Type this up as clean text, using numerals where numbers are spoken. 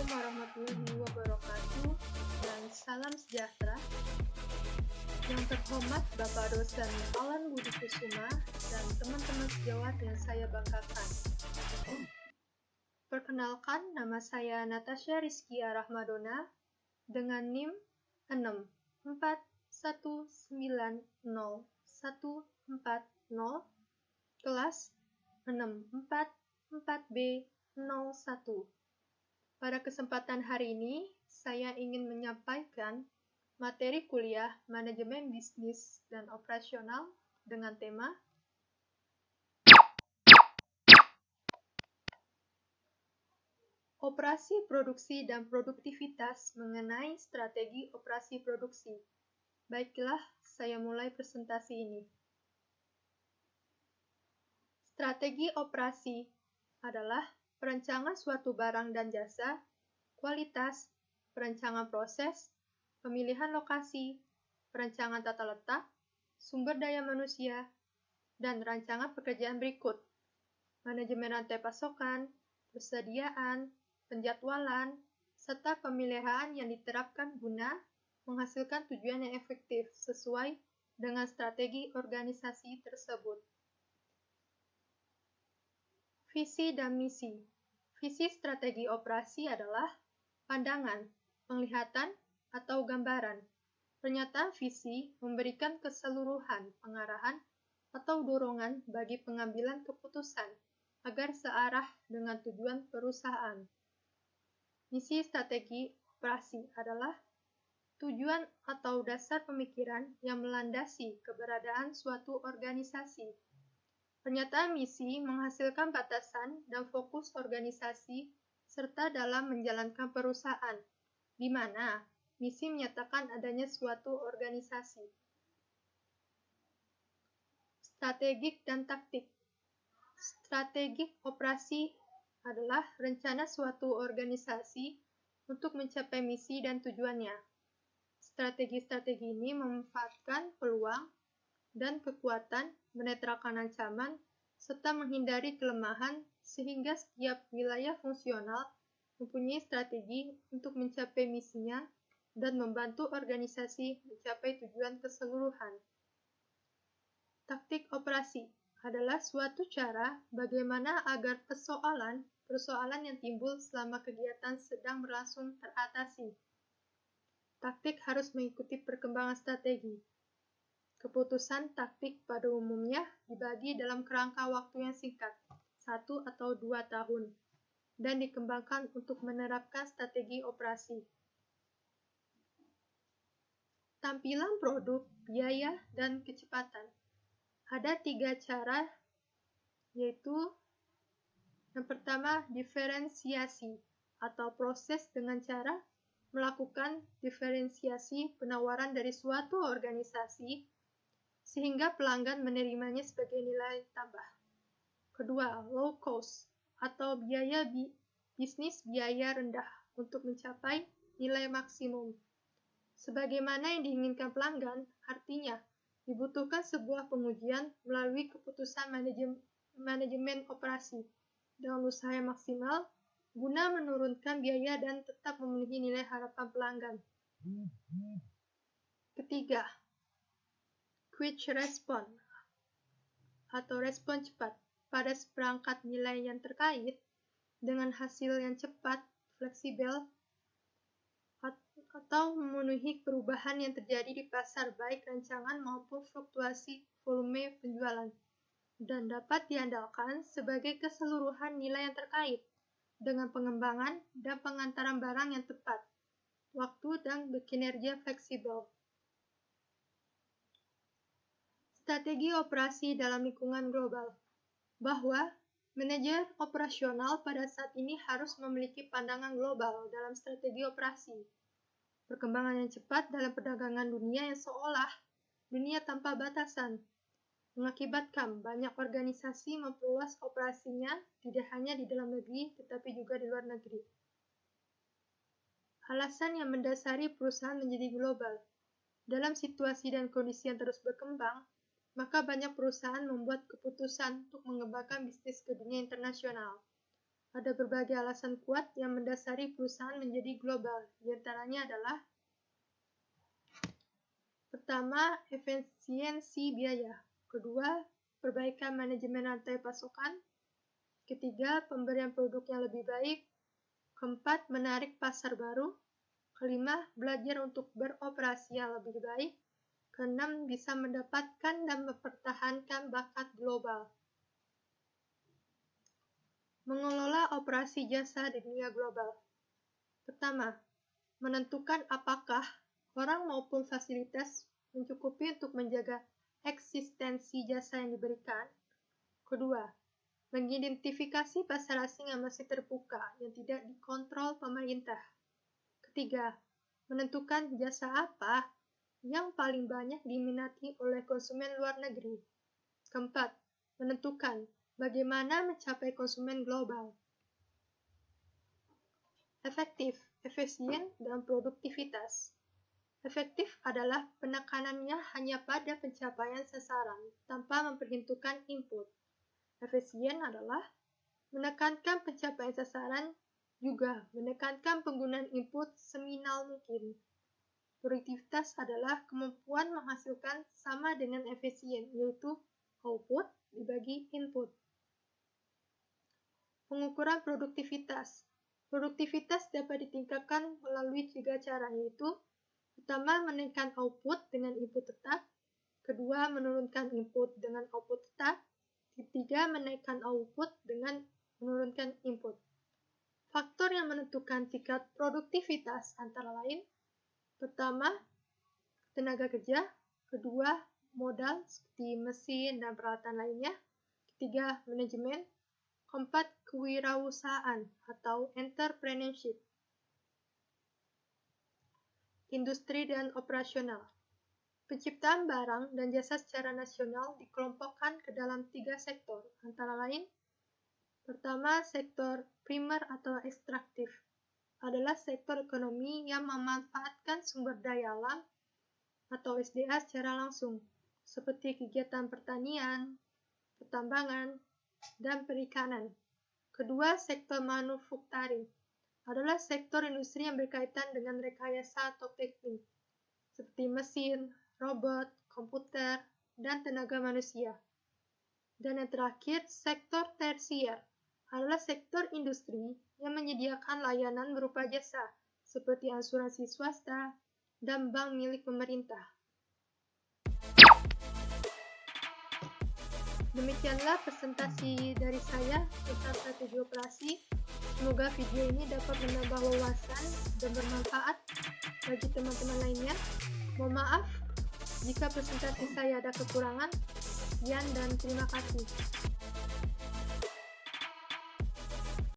Assalamualaikum warahmatullahi wabarakatuh dan salam sejahtera. Yang terhormat Bapak Dosen Alan Budi Kusuma dan teman-teman sejawat yang saya banggakan. Perkenalkan, nama saya Natasha Rizkia Rahmadona dengan NIM 641904140, kelas 644B01. Pada kesempatan hari ini, saya ingin menyampaikan materi kuliah Manajemen Bisnis dan Operasional dengan tema Operasi Produksi dan Produktivitas mengenai Strategi Operasi Produksi. Baiklah, saya mulai presentasi ini. Strategi operasi adalah perencanaan suatu barang dan jasa, kualitas, perencanaan proses, pemilihan lokasi, perencanaan tata letak, sumber daya manusia, dan rancangan pekerjaan berikut. Manajemen rantai pasokan, persediaan, penjadwalan, serta pemeliharaan yang diterapkan guna menghasilkan tujuan yang efektif sesuai dengan strategi organisasi tersebut. Visi dan misi. Visi strategi operasi adalah pandangan, penglihatan, atau gambaran. Pernyataan visi memberikan keseluruhan pengarahan atau dorongan bagi pengambilan keputusan agar searah dengan tujuan perusahaan. Misi strategi operasi adalah tujuan atau dasar pemikiran yang melandasi keberadaan suatu organisasi. Pernyataan misi menghasilkan batasan dan fokus organisasi serta dalam menjalankan perusahaan, di mana misi menyatakan adanya suatu organisasi. Strategik dan taktik. Strategik operasi adalah rencana suatu organisasi untuk mencapai misi dan tujuannya. Strategi-strategi ini memanfaatkan peluang dan kekuatan, menetralkan ancaman, serta menghindari kelemahan sehingga setiap wilayah fungsional mempunyai strategi untuk mencapai misinya dan membantu organisasi mencapai tujuan keseluruhan. Taktik operasi adalah suatu cara bagaimana agar persoalan yang timbul selama kegiatan sedang berlangsung teratasi. Taktik harus mengikuti perkembangan strategi. Keputusan taktik pada umumnya dibagi dalam kerangka waktu yang singkat, 1 atau 2 tahun, dan dikembangkan untuk menerapkan strategi operasi. Tampilan produk, biaya, dan kecepatan. Ada 3 cara, yaitu yang pertama, diferensiasi atau proses dengan cara melakukan diferensiasi penawaran dari suatu organisasi sehingga pelanggan menerimanya sebagai nilai tambah. Kedua, low cost atau biaya bisnis biaya rendah untuk mencapai nilai maksimum. Sebagaimana yang diinginkan pelanggan, artinya dibutuhkan sebuah pengujian melalui keputusan manajemen operasi dengan usaha yang maksimal guna menurunkan biaya dan tetap memenuhi nilai harapan pelanggan. Ketiga, quick response atau respon cepat pada seperangkat nilai yang terkait dengan hasil yang cepat, fleksibel, atau memenuhi perubahan yang terjadi di pasar baik rancangan maupun fluktuasi volume penjualan, dan dapat diandalkan sebagai keseluruhan nilai yang terkait dengan pengembangan dan pengantaran barang yang tepat, waktu dan berkinerja fleksibel. Strategi operasi dalam lingkungan global, bahwa manajer operasional pada saat ini harus memiliki pandangan global dalam strategi operasi. Perkembangan yang cepat dalam perdagangan dunia yang seolah dunia tanpa batasan, mengakibatkan banyak organisasi memperluas operasinya tidak hanya di dalam negeri tetapi juga di luar negeri. Alasan yang mendasari perusahaan menjadi global. Dalam situasi dan kondisi yang terus berkembang, maka banyak perusahaan membuat keputusan untuk mengembangkan bisnis ke dunia internasional. Ada berbagai alasan kuat yang mendasari perusahaan menjadi global. Di antaranya adalah: pertama, efisiensi biaya. Kedua, perbaikan manajemen rantai pasokan. Ketiga, pemberian produk yang lebih baik. Keempat, menarik pasar baru. Kelima, belajar untuk beroperasi yang lebih baik. Keenam, bisa mendapatkan dan mempertahankan bakat global. Mengelola operasi jasa di dunia global. Pertama, menentukan apakah orang maupun fasilitas mencukupi untuk menjaga eksistensi jasa yang diberikan. Kedua, mengidentifikasi pasar asing yang masih terbuka yang tidak dikontrol pemerintah. Ketiga, menentukan jasa apa yang paling banyak diminati oleh konsumen luar negeri. Keempat, menentukan bagaimana mencapai konsumen global. Efektif, efisien, dan produktivitas. Efektif adalah penekanannya hanya pada pencapaian sasaran tanpa memperhitungkan input. Efisien adalah menekankan pencapaian sasaran, juga menekankan penggunaan input seminimal mungkin. Produktivitas adalah kemampuan menghasilkan sama dengan efisien, yaitu output dibagi input. Pengukuran produktivitas. Produktivitas dapat ditingkatkan melalui 3 cara, yaitu: pertama, menaikkan output dengan input tetap. Kedua, menurunkan input dengan output tetap. Ketiga, menaikkan output dengan menurunkan input. Faktor yang menentukan tingkat produktivitas antara lain: pertama, tenaga kerja. Kedua, modal seperti mesin dan peralatan lainnya. Ketiga, manajemen. Keempat, kewirausahaan atau entrepreneurship. Industri dan operasional. Penciptaan barang dan jasa secara nasional dikelompokkan ke dalam 3 sektor, antara lain: pertama, sektor primer atau ekstraktif adalah sektor ekonomi yang memanfaatkan sumber daya alam atau SDA secara langsung, seperti kegiatan pertanian, pertambangan, dan perikanan. Kedua, sektor manufacturing adalah sektor industri yang berkaitan dengan rekayasa atau teknik, seperti mesin, robot, komputer, dan tenaga manusia. Dan yang terakhir, sektor tersier adalah sektor industri yang menyediakan layanan berupa jasa, seperti asuransi swasta dan bank milik pemerintah. Demikianlah presentasi dari saya tentang strategi operasi. Semoga video ini dapat menambah wawasan dan bermanfaat bagi teman-teman lainnya. Mohon maaf jika presentasi saya ada kekurangan. Sekian dan terima kasih.